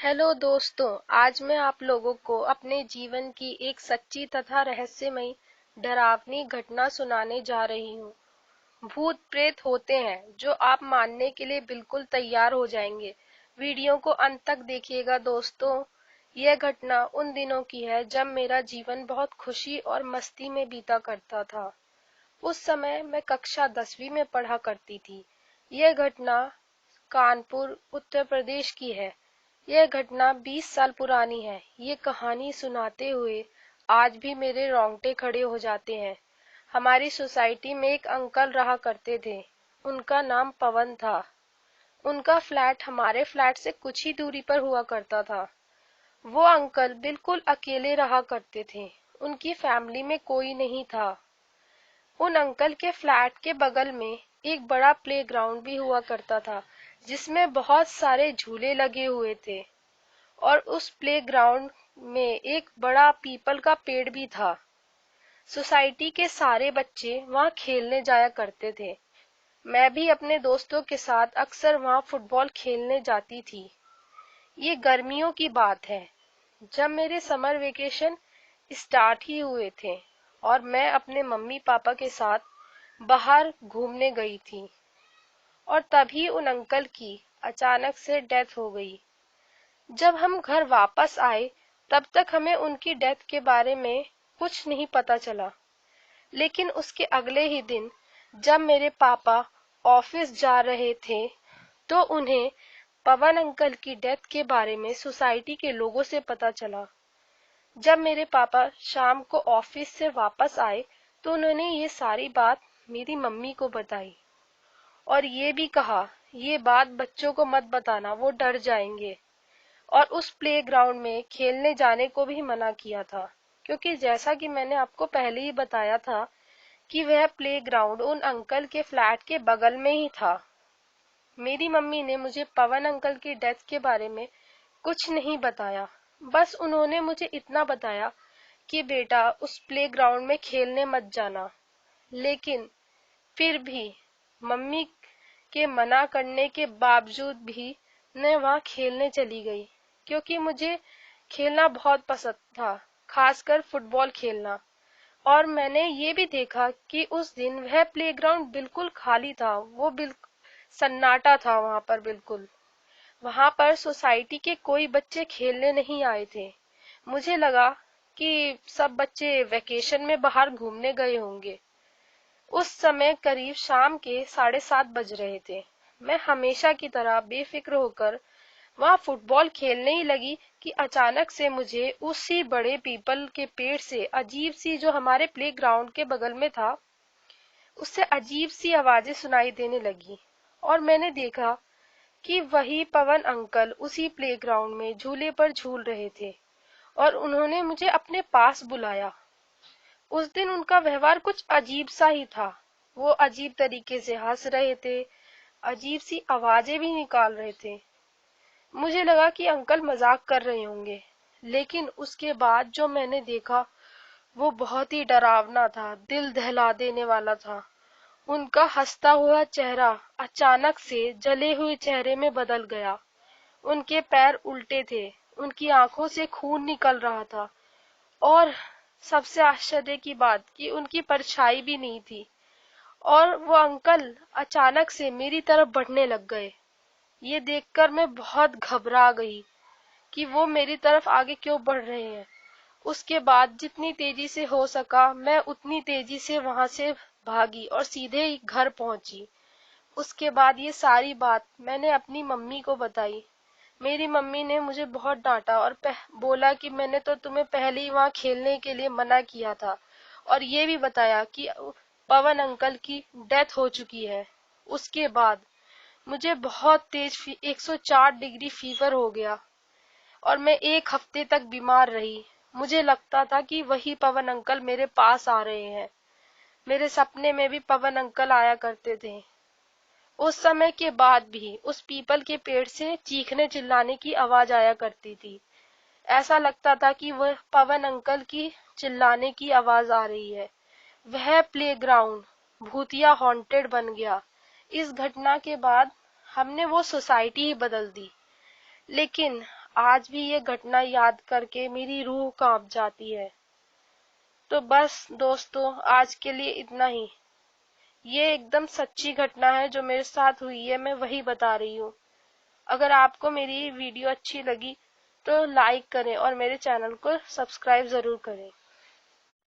Hello दोस्तों, आज मैं आप लोगों को अपने जीवन की एक सच्ची तथा रहस्यमयी डरावनी घटना सुनाने जा रही हूँ। भूत प्रेत होते हैं जो आप मानने के लिए बिल्कुल तैयार हो जाएंगे। वीडियो को अंत तक देखिएगा दोस्तों। यह घटना उन दिनों की है जब मेरा जीवन बहुत खुशी और मस्ती में बीता करता था। उस समय मैं कक्षा 10वीं में पढ़ा करती थी। यह घटना कानपुर उत्तर प्रदेश की है। यह घटना 20 साल पुरानी है। ये कहानी सुनाते हुए आज भी मेरे रोंगटे खड़े हो जाते हैं। हमारी सोसाइटी में एक अंकल रहा करते थे। उनका नाम पवन था। उनका फ्लैट हमारे फ्लैट से कुछ ही दूरी पर हुआ करता था। वो अंकल बिल्कुल अकेले रहा करते थे। उनकी फैमिली में कोई नहीं था। उन अंकल के फ्लैट के बगल में एक बड़ा प्लेग्राउंड भी हुआ करता था, जिसमें बहुत सारे झूले लगे हुए थे। और उस प्लेग्राउंड में एक बड़ा पीपल का पेड़ भी था। सोसाइटी के सारे बच्चे वहां खेलने जाया करते थे। मैं भी अपने दोस्तों के साथ अक्सर वहां फुटबॉल खेलने जाती थी। ये गर्मियों की बात है, जब मेरे समर वेकेशन स्टार्ट ही हुए थे और मैं अपने मम्मी पापा के साथ बाहर घूमने गई थी। और तभी उन अंकल की अचानक से डेथ हो गई। जब हम घर वापस आए तब तक हमें उनकी डेथ के बारे में कुछ नहीं पता चला। लेकिन उसके अगले ही दिन जब मेरे पापा ऑफिस जा रहे थे तो उन्हें पवन अंकल की डेथ के बारे में सोसाइटी के लोगों से पता चला। जब मेरे पापा शाम को ऑफिस से वापस आए तो उन्होंने ये सारी बात मेरी मम्मी को बताई और ये भी कहा, ये बात बच्चों को मत बताना, वो डर जाएंगे। और उस प्लेग्राउंड में खेलने जाने को भी मना किया था, क्योंकि जैसा कि मैंने आपको पहले ही बताया था कि वह प्लेग्राउंड उन अंकल के फ्लैट के बगल में ही था। मेरी मम्मी ने मुझे पवन अंकल की डेथ के बारे में कुछ नहीं बताया। बस उन्होंने मुझे इतना बताया कि बेटा उस प्लेग्राउंड में खेलने मत जाना। लेकिन फिर भी मम्मी के मना करने के बावजूद भी मैं वहां खेलने चली गई, क्योंकि मुझे खेलना बहुत पसंद था, खासकर फुटबॉल खेलना। और मैंने ये भी देखा कि उस दिन वह प्लेग्राउंड बिल्कुल खाली था। वो बिल्कुल सन्नाटा था वहां पर। बिल्कुल वहां पर सोसाइटी के कोई बच्चे खेलने नहीं आए थे। मुझे लगा कि सब बच्चे वेकेशन में बाहर घूमने गए होंगे। उस समय करीब शाम के 7:30 बज रहे थे। मैं हमेशा की तरह बेफिक्र होकर वहां फुटबॉल खेलने ही लगी कि अचानक से मुझे उसी बड़े पीपल के पेड़ से अजीब सी, जो हमारे प्लेग्राउंड के बगल में था, उससे अजीब सी आवाजें सुनाई देने लगी। और मैंने देखा कि वही पवन अंकल उसी प्लेग्राउंड में झूले पर झूल रहे थे और उन्होंने मुझे अपने पास बुलाया। उस दिन उनका व्यवहार कुछ अजीब सा ही था। वो अजीब तरीके से हंस रहे थे, अजीब सी आवाजें भी निकाल रहे थे। मुझे लगा कि अंकल मजाक कर रहे होंगे, लेकिन उसके बाद जो मैंने देखा वो बहुत ही डरावना था, दिल दहला देने वाला था। उनका हंसता हुआ चेहरा अचानक से जले हुए चेहरे में बदल गया। उनके पैर उल्टे थे, उनकी आंखों से खून निकल रहा था और सबसे आश्चर्य की बात कि उनकी परछाई भी नहीं थी। और वो अंकल अचानक से मेरी तरफ बढ़ने लग गए। ये देखकर मैं बहुत घबरा गई कि वो मेरी तरफ आगे क्यों बढ़ रहे हैं। उसके बाद जितनी तेजी से हो सका मैं उतनी तेजी से वहां से भागी और सीधे ही घर पहुंची। उसके बाद ये सारी बात मैंने अपनी मम्मी को बताई। मेरी मम्मी ने मुझे बहुत डांटा और बोला कि मैंने तो तुम्हें पहले ही वहां खेलने के लिए मना किया था और ये भी बताया कि पवन अंकल की डेथ हो चुकी है। उसके बाद मुझे बहुत तेज 104 डिग्री फीवर हो गया और मैं एक हफ्ते तक बीमार रही। मुझे लगता था कि वही पवन अंकल मेरे पास आ रहे हैं। मेरे सपने में भी पवन अंकल आया करते थे। उस समय के बाद भी उस पीपल के पेड़ से चीखने चिल्लाने की आवाज आया करती थी। ऐसा लगता था कि वह पवन अंकल की चिल्लाने की आवाज आ रही है। वह प्लेग्राउंड भूतिया हॉन्टेड बन गया। इस घटना के बाद हमने वो सोसाइटी ही बदल दी। लेकिन आज भी ये घटना याद करके मेरी रूह कांप जाती है। तो बस दोस्तों, आज के लिए इतना ही। ये एकदम सच्ची घटना है जो मेरे साथ हुई है, मैं वही बता रही हूँ। अगर आपको मेरी वीडियो अच्छी लगी तो लाइक करें और मेरे चैनल को सब्सक्राइब जरूर करें।